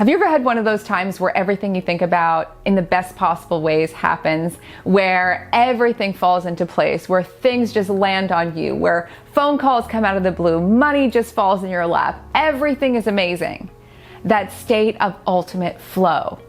Have you ever had one of those times where everything you think about in the best possible ways happens, where everything falls into place, where things just land on you, where phone calls come out of the blue, money just falls in your lap, everything is amazing? That state of ultimate flow.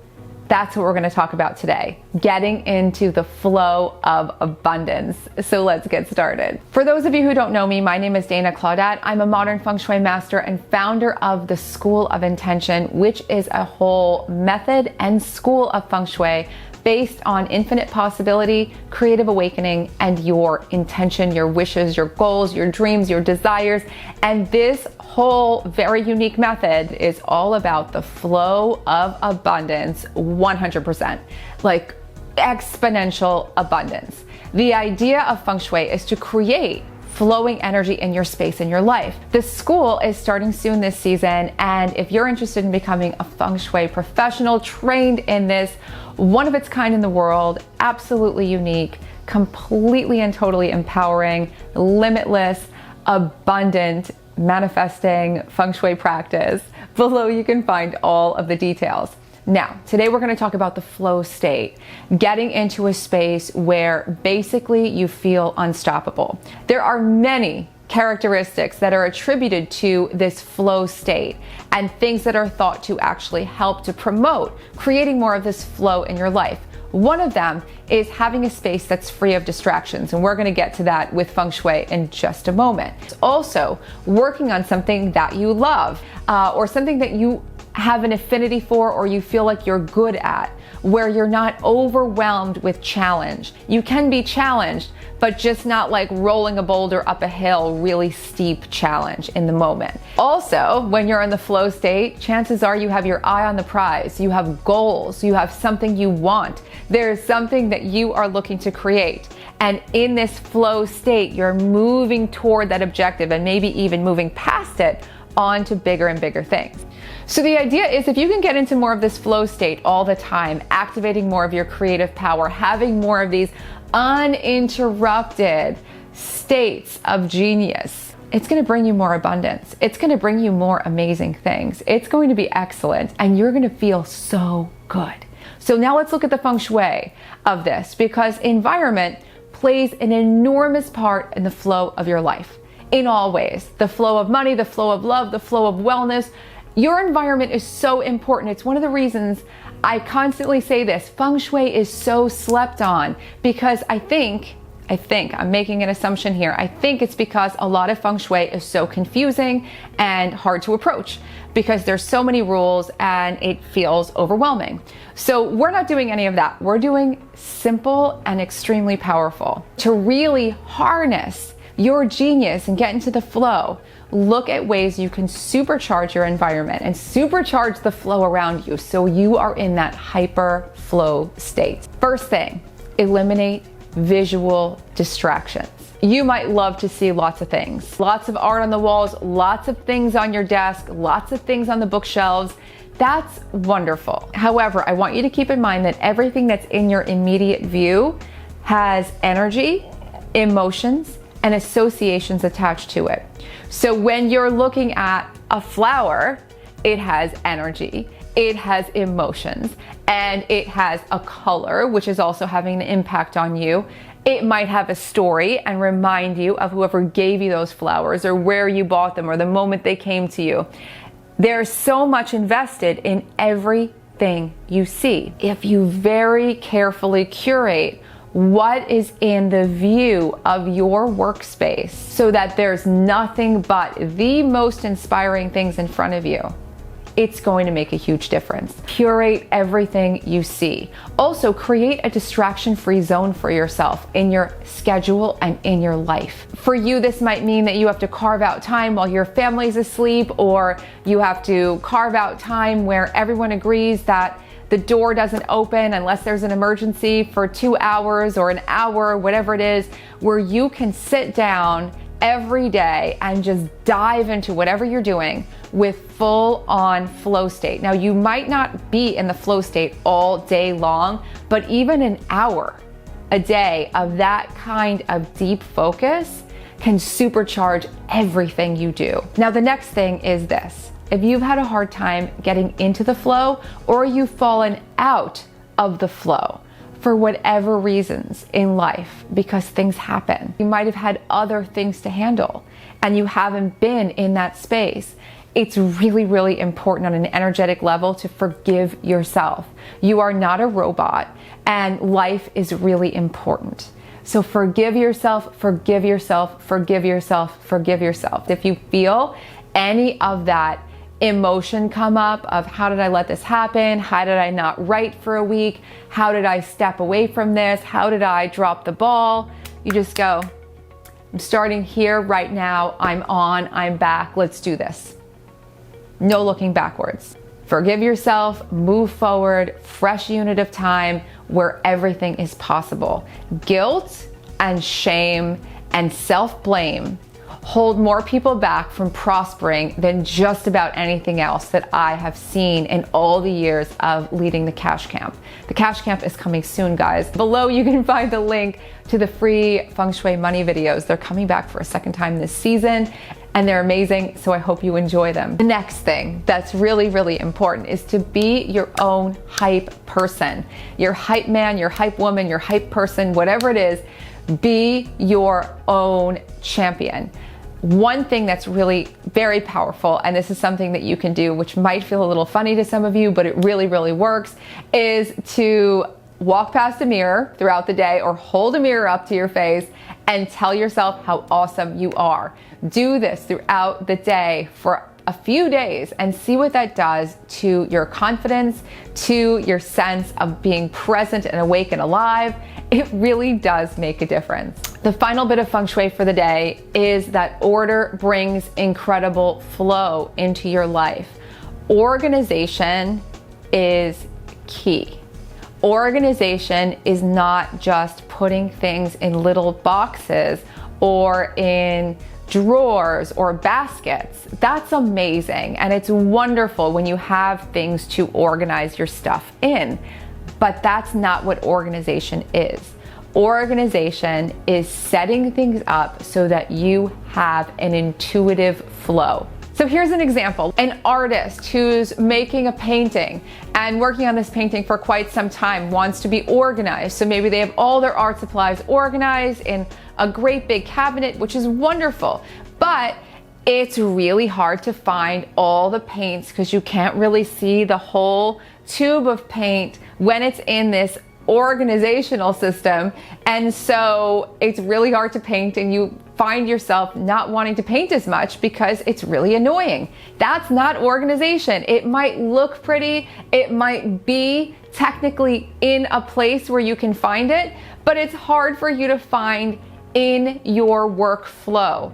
That's what we're going to talk about today, getting into the flow of abundance. So let's get started. For those of you who don't know me, my name is Dana Claudette. I'm a modern feng shui master and founder of the School of Intention, which is a whole method and school of feng shui based on infinite possibility, creative awakening, and your intention, your wishes, your goals, your dreams, your desires. And this whole very unique method is all about the flow of abundance, 100%, like exponential abundance. The idea of feng shui is to create flowing energy in your space, in your life. The school is starting soon this season, and if you're interested in becoming a feng shui professional trained in this one of its kind in the world, absolutely unique, completely and totally empowering, limitless, abundant, manifesting feng shui practice, below you can find all of the details. Now, today we're going to talk about the flow state, getting into a space where basically you feel unstoppable. There are many characteristics that are attributed to this flow state and things that are thought to actually help to promote creating more of this flow in your life. One of them is having a space that's free of distractions, and we're going to get to that with feng shui in just a moment. It's also working on something that you love or something that you have an affinity for or you feel like you're good at, where you're not overwhelmed with challenge. You can be challenged, but just not like rolling a boulder up a hill, really steep challenge in the moment. Also, when you're in the flow state, chances are you have your eye on the prize. You have goals, you have something you want. There's something that you are looking to create. And in this flow state, you're moving toward that objective and maybe even moving past it on to bigger and bigger things. So the idea is, if you can get into more of this flow state all the time, activating more of your creative power, having more of these uninterrupted states of genius, it's going to bring you more abundance. It's going to bring you more amazing things. It's going to be excellent, and you're going to feel so good. So now let's look at the feng shui of this, because environment plays an enormous part in the flow of your life in all ways. The flow of money, the flow of love, the flow of wellness. Your environment is so important. It's one of the reasons I constantly say this. Feng shui is so slept on because I think, I'm making an assumption here. I think it's because a lot of feng shui is so confusing and hard to approach because there's so many rules and it feels overwhelming. So we're not doing any of that. We're doing simple and extremely powerful. To really harness your genius and get into the flow, look at ways you can supercharge your environment and supercharge the flow around you so you are in that hyper flow state. First thing, eliminate visual distractions. You might love to see lots of things, lots of art on the walls, lots of things on your desk, lots of things on the bookshelves. That's wonderful. However, I want you to keep in mind that everything that's in your immediate view has energy, emotions, and associations attached to it. So when you're looking at a flower, it has energy, it has emotions, and it has a color, which is also having an impact on you. It might have a story and remind you of whoever gave you those flowers or where you bought them or the moment they came to you. There's so much invested in everything you see. If you very carefully curate what is in the view of your workspace so that there's nothing but the most inspiring things in front of you, it's going to make a huge difference. Curate everything you see. Also, create a distraction-free zone for yourself in your schedule and in your life. For you, this might mean that you have to carve out time while your family's asleep, or you have to carve out time where everyone agrees that the door doesn't open unless there's an emergency for 2 hours or an hour, whatever it is, where you can sit down every day and just dive into whatever you're doing with full on flow state. Now, you might not be in the flow state all day long, but even an hour a day of that kind of deep focus can supercharge everything you do. Now, the next thing is this. if you've had a hard time getting into the flow, or you've fallen out of the flow for whatever reasons in life, because things happen. You might have had other things to handle and you haven't been in that space. It's really, really important on an energetic level to forgive yourself. You are not a robot, and life is really important. So forgive yourself, forgive yourself, forgive yourself, forgive yourself. If you feel any of that emotion come up of how did I let this happen? How did I not write for a week? How did I step away from this? How did I drop the ball? You just go, I'm starting here right now. I'm on, I'm back. Let's do this. No looking backwards. Forgive yourself, move forward, fresh unit of time where everything is possible. Guilt and shame and self-blame hold more people back from prospering than just about anything else that I have seen in all the years of leading the Cash Camp. The Cash Camp is coming soon, guys. Below you can find the link to the free Feng Shui money videos. They're coming back for a second time this season, and they're amazing, so I hope you enjoy them. The next thing that's really, really important is to be your own hype person. Your hype man, your hype woman, your hype person, whatever it is, be your own champion. One thing that's really very powerful, and this is something that you can do, which might feel a little funny to some of you, but it really, really works, is to walk past a mirror throughout the day or hold a mirror up to your face and tell yourself how awesome you are. Do this throughout the day for a few days and see what that does to your confidence, to your sense of being present and awake and alive. It really does make a difference. The final bit of Feng Shui for the day is that order brings incredible flow into your life. Organization is key. Organization is not just putting things in little boxes or in drawers or baskets. That's amazing, and it's wonderful when you have things to organize your stuff in, but that's not what organization is. Organization is setting things up so that you have an intuitive flow. So here's an example. An artist who's making a painting and working on this painting for quite some time wants to be organized. So maybe they have all their art supplies organized in a great big cabinet, which is wonderful. But it's really hard to find all the paints because you can't really see the whole tube of paint when it's in this organizational system. And so it's really hard to paint, and you find yourself not wanting to paint as much because it's really annoying. That's not organization. It might look pretty, it might be technically in a place where you can find it, but it's hard for you to find in your workflow.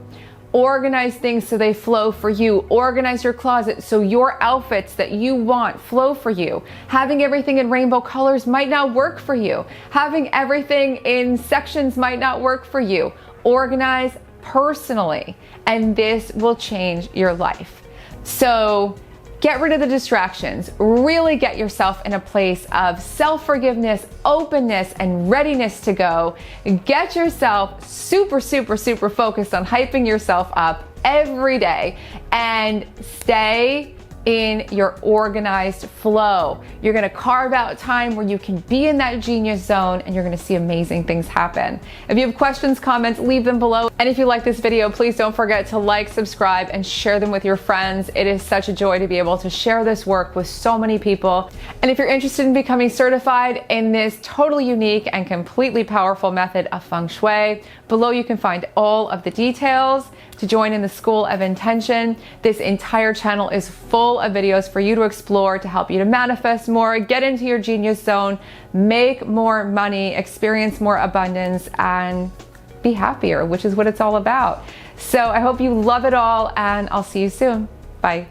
Organize things so they flow for you. Organize your closet so your outfits that you want flow for you. Having everything in rainbow colors might not work for you. Having everything in sections might not work for you. Organize personally, and this will change your life. So get rid of the distractions. Really get yourself in a place of self-forgiveness, openness, and readiness to go. Get yourself super, super, super focused on hyping yourself up every day, and stay in your organized flow. You're gonna carve out time where you can be in that genius zone, and you're gonna see amazing things happen. If you have questions, comments, leave them below. And if you like this video, please don't forget to like, subscribe, and share them with your friends. It is such a joy to be able to share this work with so many people. And if you're interested in becoming certified in this totally unique and completely powerful method of Feng Shui, below you can find all of the details to join in the School of Intention. This entire channel is full of videos for you to explore to help you to manifest more, get into your genius zone, make more money, experience more abundance, and be happier, which is what it's all about. So I hope you love it all, and I'll see you soon. Bye.